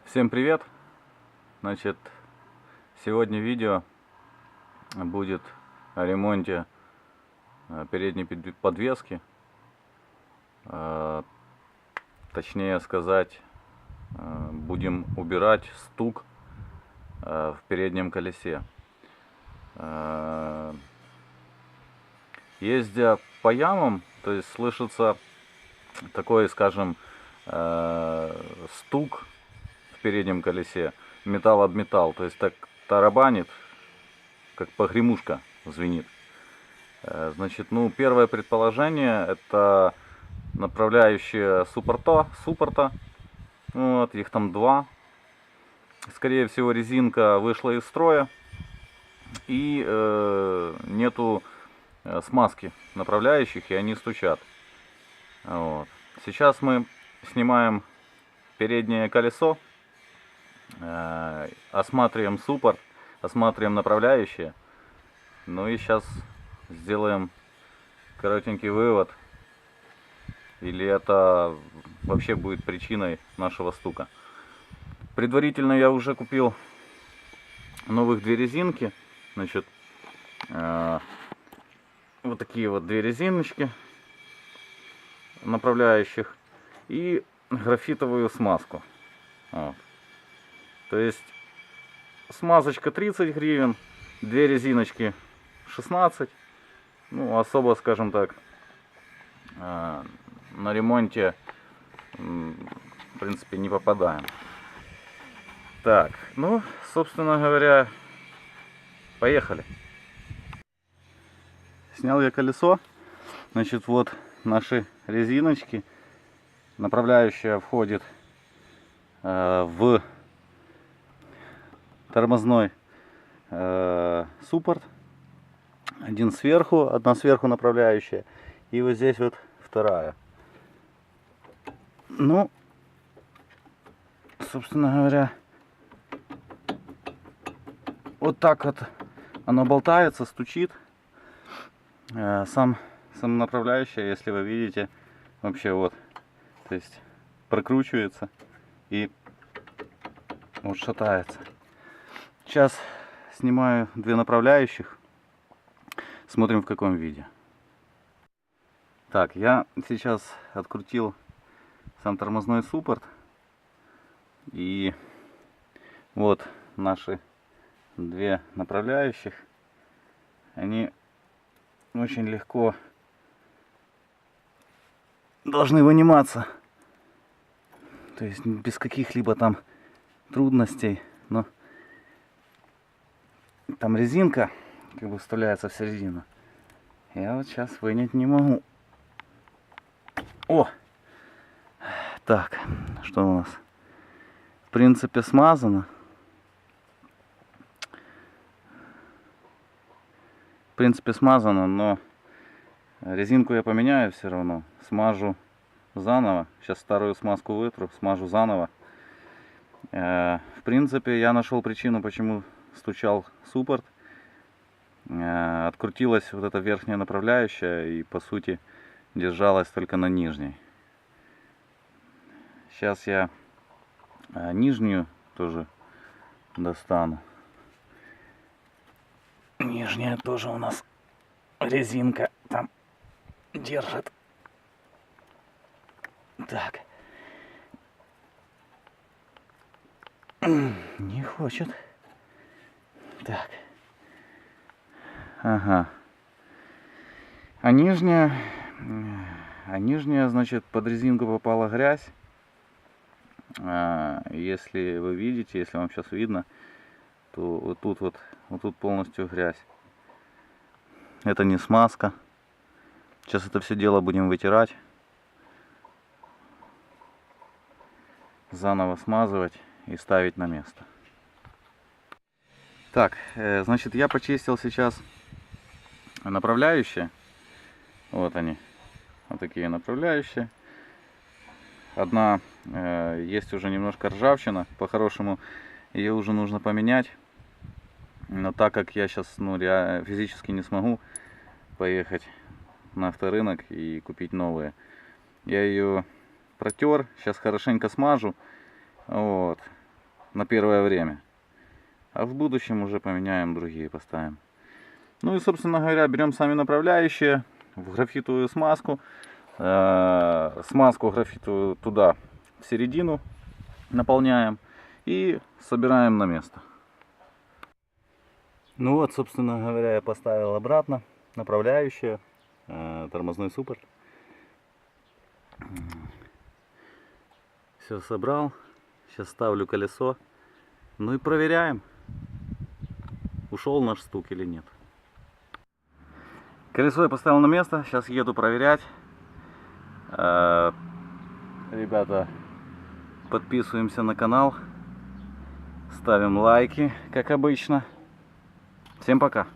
Всем привет! Значит, сегодня видео будет о ремонте передней подвески. Точнее сказать, будем убирать стук в переднем колесе. Ездя по ямам, то есть слышится такой, скажем, стук в переднем колесе, металл об металл, то есть так тарабанит, как погремушка звенит. Значит, первое предположение — это направляющие суппорта. Вот, их там два. Скорее всего, резинка вышла из строя и нету смазки направляющих, и они стучат. Вот. Сейчас мы снимаем переднее колесо, осматриваем суппорт, осматриваем направляющие. Ну и сейчас сделаем коротенький вывод, или это вообще будет причиной нашего стука. Предварительно я уже купил новых две резинки. Значит, вот такие вот две резиночки направляющих и графитовую смазку. Вот. То есть смазочка 30 гривен, две резиночки 16. Ну, особо, скажем так, на ремонте, в принципе, не попадаем. Так, ну, собственно говоря, поехали. Снял я колесо. Значит, вот наши резиночки. Направляющая входит в тормозной суппорт. Одна сверху направляющая. И вот здесь вот вторая. Ну, собственно говоря, вот так вот оно болтается, стучит. Сам направляющая, если вы видите, вообще вот, то есть прокручивается и вот шатается. Сейчас снимаю две направляющих, смотрим в каком виде. Так, я сейчас открутил сам тормозной суппорт, и вот наши две направляющих. Они очень легко должны выниматься, то есть без каких-либо там трудностей. Но там резинка как бы вставляется в середину. Я вот сейчас вынять не могу. О! Так, что у нас? В принципе, смазано. Но резинку я поменяю все равно. Смажу заново. Сейчас старую смазку вытру, смажу заново. В принципе, я нашел причину, почему стучал суппорт. Открутилась вот эта верхняя направляющая и, по сути, держалась только на нижней. Сейчас я нижнюю тоже достану. Нижняя тоже у нас резинка там держит. Так. Не хочет. Так. Ага. А нижняя, значит, под резинку попала грязь. Если вы видите, если вам сейчас видно, то вот тут полностью грязь. Это не смазка. Сейчас это все дело будем вытирать, заново смазывать и ставить на место. Так, значит, я почистил сейчас направляющие. Вот они, вот такие направляющие. Одна есть уже немножко ржавчина, по-хорошему ее уже нужно поменять. Но так как я сейчас физически не смогу поехать на авторынок и купить новые, я ее протер, сейчас хорошенько смажу. Вот. на первое время. А в будущем уже поменяем другие, поставим. Ну и, собственно говоря, берем сами направляющие в графитовую смазку. Смазку графитовую туда в середину наполняем и собираем на место. Ну вот, собственно говоря, я поставил обратно направляющие, тормозной суппорт. Все собрал. Сейчас ставлю колесо. Ну и проверяем, ушел наш стук или нет. Колесо я поставил на место. Сейчас еду проверять. Ребята, подписываемся на канал. Ставим лайки, как обычно. Всем пока.